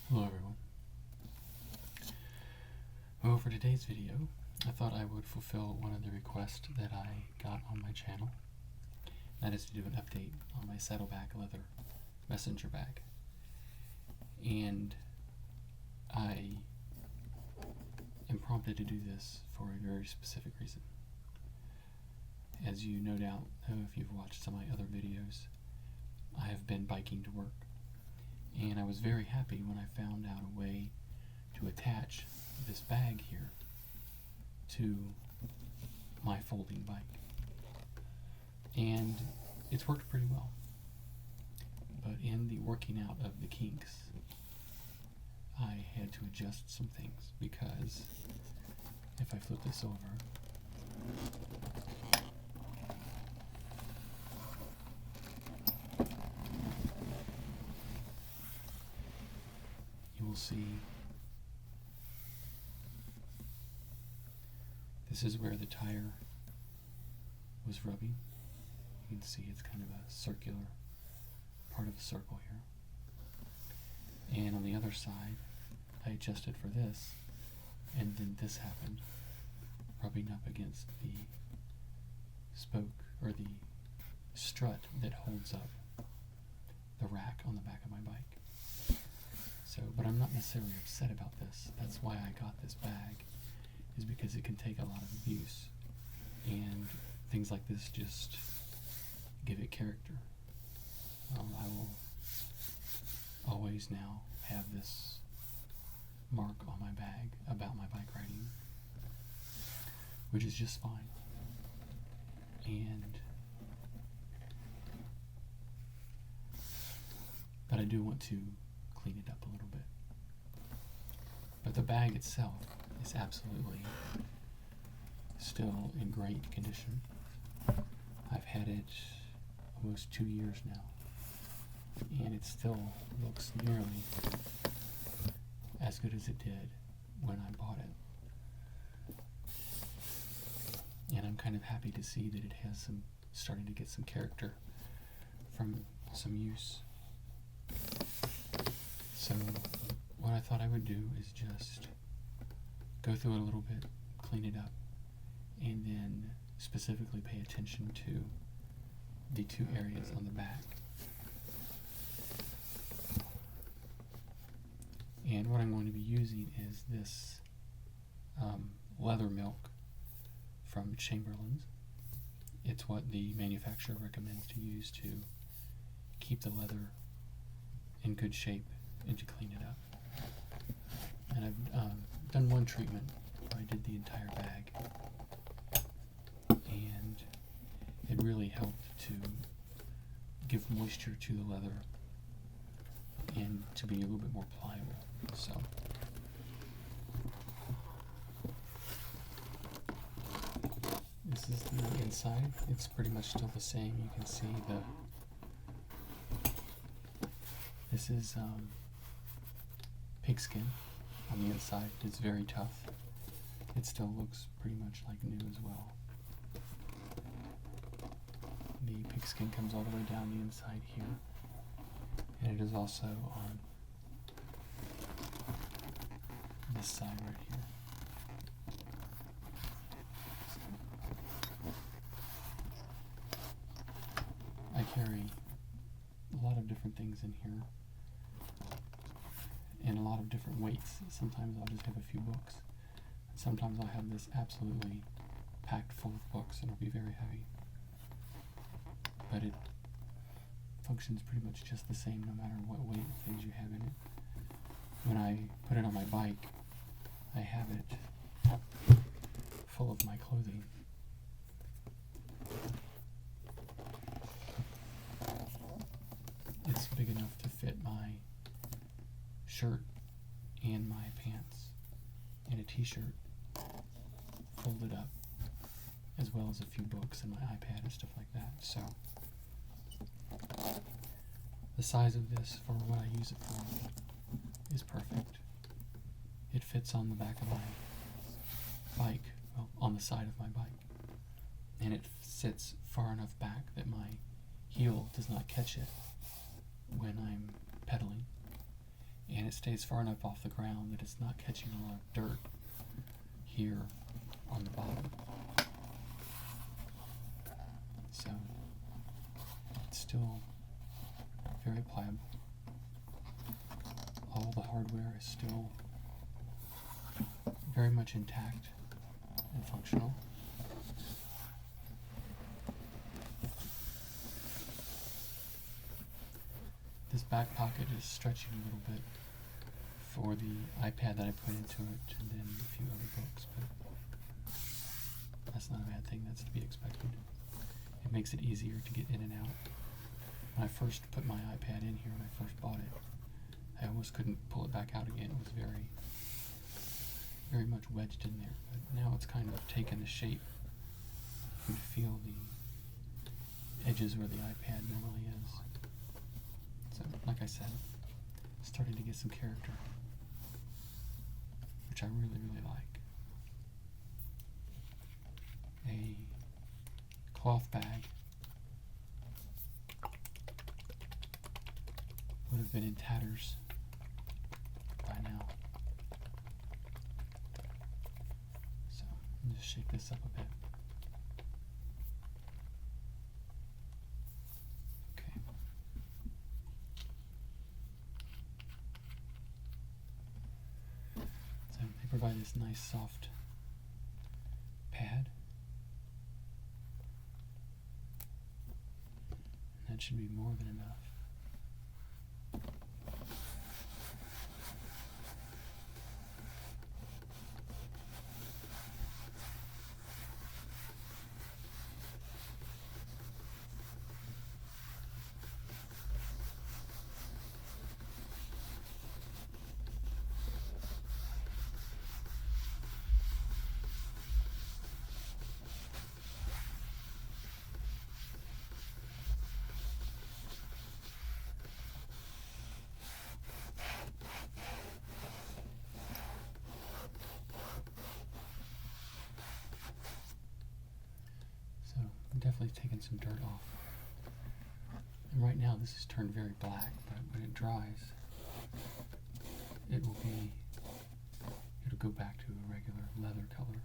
Hello everyone. Well, for today's video, I thought I would fulfill one of the requests that I got on my channel. That is to do an update on my saddleback leather messenger bag. And I am prompted to do this for a very specific reason. As you no doubt know if you've watched some of my other videos, I have been biking to work. And I was very happy when I found out a way to attach this bag here to my folding bike. And it's worked pretty well. But in the working out of the kinks, I had to adjust some things because if I flip this over, you will see this is where the tire was rubbing. You can see it's kind of a circular part of a circle here. And on the other side, I adjusted for this, and then this happened, rubbing up against the spoke, or the strut that holds up the rack on the back of my bike. So, but I'm not necessarily upset about this. That's why I got this bag, is because it can take a lot of abuse. And things like this just give it character. I will always now have this mark on my bag about my bike riding, which is just fine. But I do want to clean it up a little bit. But the bag itself is absolutely still in great condition. I've had it almost 2 years now, and it still looks nearly as good as it did when I bought it. And I'm kind of happy to see that it has starting to get some character from some use. So what I thought I would do is just go through it a little bit, clean it up, and then specifically pay attention to the two areas on the back. And what I'm going to be using is this leather milk from Chamberlain's. It's what the manufacturer recommends to use to keep the leather in good shape and to clean it up. And I've done one treatment where I did the entire bag, and it really helped to give moisture to the leather and to be a little bit more pliable. So this is the inside. It's pretty much still the same. You can see this is pigskin on the inside. It's very tough. It still looks pretty much like new as well. The pigskin comes all the way down the inside here, and it is also on this side right here. I carry a lot of different things in here, and a lot of different weights. Sometimes I'll just have a few books. Sometimes I'll have this absolutely packed full of books, and it'll be very heavy. But it functions pretty much just the same no matter what weight of things you have in it. When I put it on my bike, I have it full of my clothing. It's big enough to fit my shirt and my pants and a t-shirt folded up, as well as a few books and my iPad and stuff like that. So the size of this for what I use it for is perfect. It fits on the back of my bike, well, on the side of my bike, and it sits far enough back that my heel does not catch it when I'm pedaling, and it stays far enough off the ground that it's not catching a lot of dirt here on the bottom. So it's still very pliable. All the hardware is still very much intact and functional. This back pocket is stretching a little bit for the iPad that I put into it, and then a few other books, but that's not a bad thing. That's to be expected. It makes it easier to get in and out. When I first put my iPad in here, when I first bought it, I almost couldn't pull it back out again. It was very, very much wedged in there, but now it's kind of taken the shape. You can feel the edges where the iPad normally is. So, like I said, starting to get some character, which I really, really like. A cloth bag would have been in tatters by now. So, let me just shake this up a bit. Provide this nice soft pad. That should be more than enough. Definitely taking some dirt off. And right now this is turned very black, but when it dries, it'll go back to a regular leather color.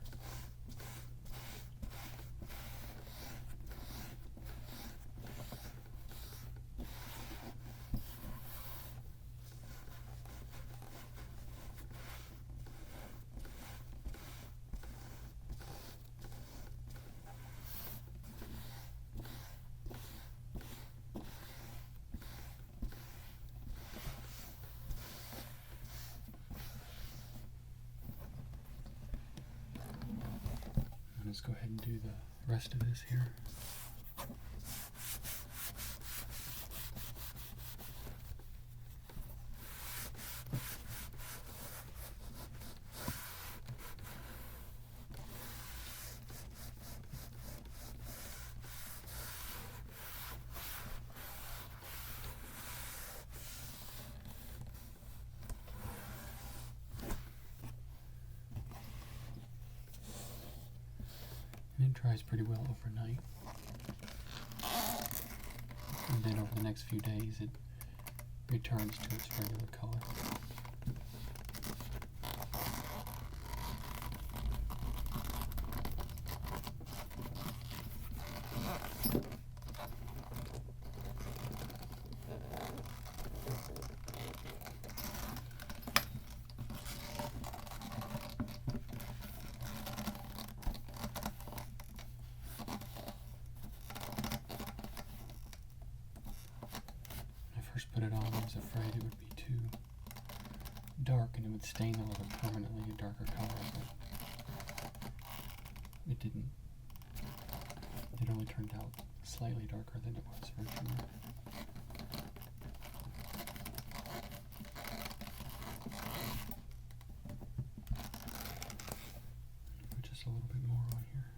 Let's go ahead and do the rest of this here. It dries pretty well overnight, and then over the next few days it returns to its regular color. Put it on, I was afraid it would be too dark and it would stain a little permanently a darker color, but it didn't. It only turned out slightly darker than it was originally. Put just a little bit more on here.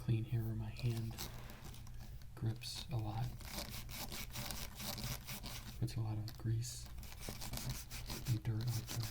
Clean here where my hand grips a lot. Puts a lot of grease and dirt onto it.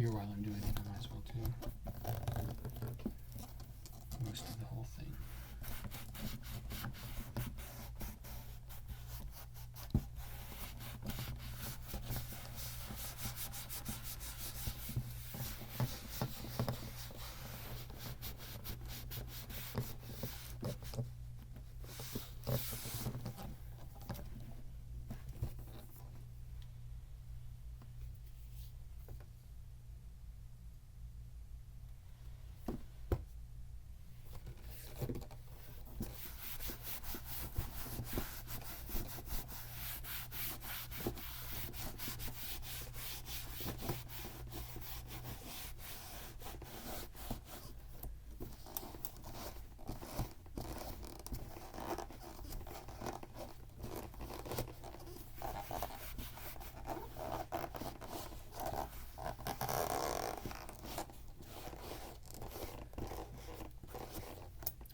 here while I'm doing it, I might as well do most of the whole thing.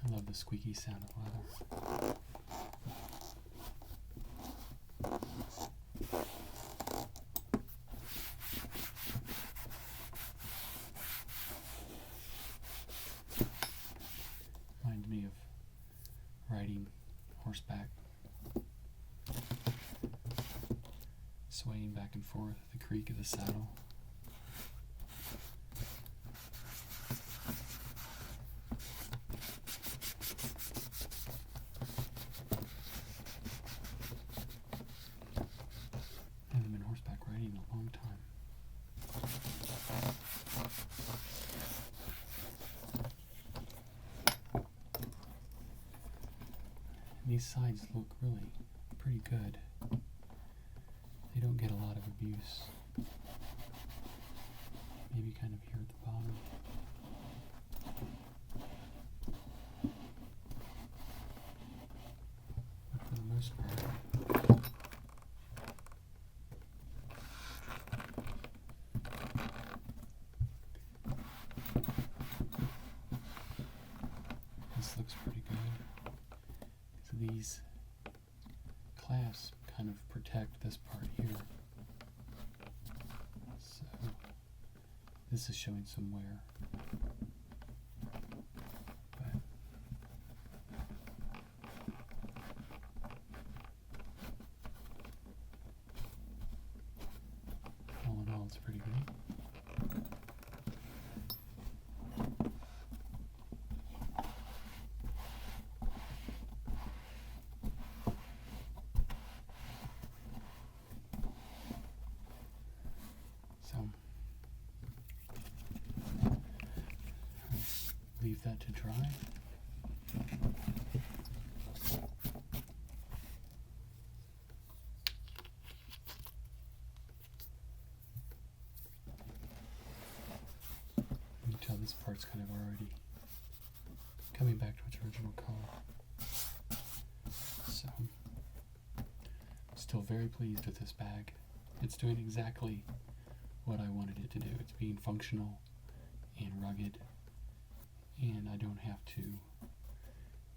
I love the squeaky sound of leather. Reminds me of riding horseback, swaying back and forth at the creak of the saddle. I haven't been horseback riding in a long time. These sides look really pretty good. They don't get a lot of abuse. Maybe kind of here at the bottom. But for the most part, this looks pretty good. So these clasps kind of protect this part here. So this is showing some wear. But all in all, it's pretty good. So leave that to dry. You can tell this part's kind of already coming back to its original color. So, still very pleased with this bag. It's doing exactly what I wanted it to do. It's being functional and rugged, and I don't have to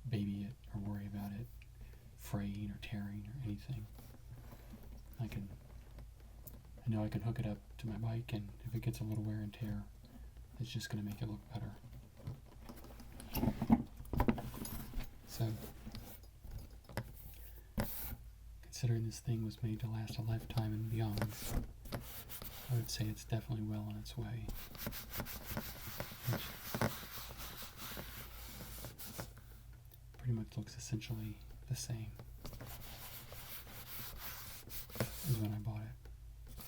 baby it or worry about it fraying or tearing or anything. I know I can hook it up to my bike, and if it gets a little wear and tear, it's just going to make it look better. So, considering this thing was made to last a lifetime and beyond, I would say it's definitely well on its way. Which pretty much looks essentially the same as when I bought it.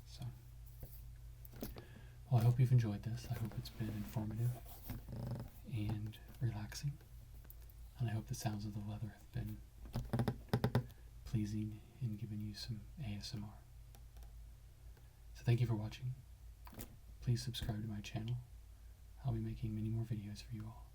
So, well, I hope you've enjoyed this. I hope it's been informative and relaxing. And I hope the sounds of the leather have been pleasing and given you some ASMR. So thank you for watching. Please subscribe to my channel. I'll be making many more videos for you all.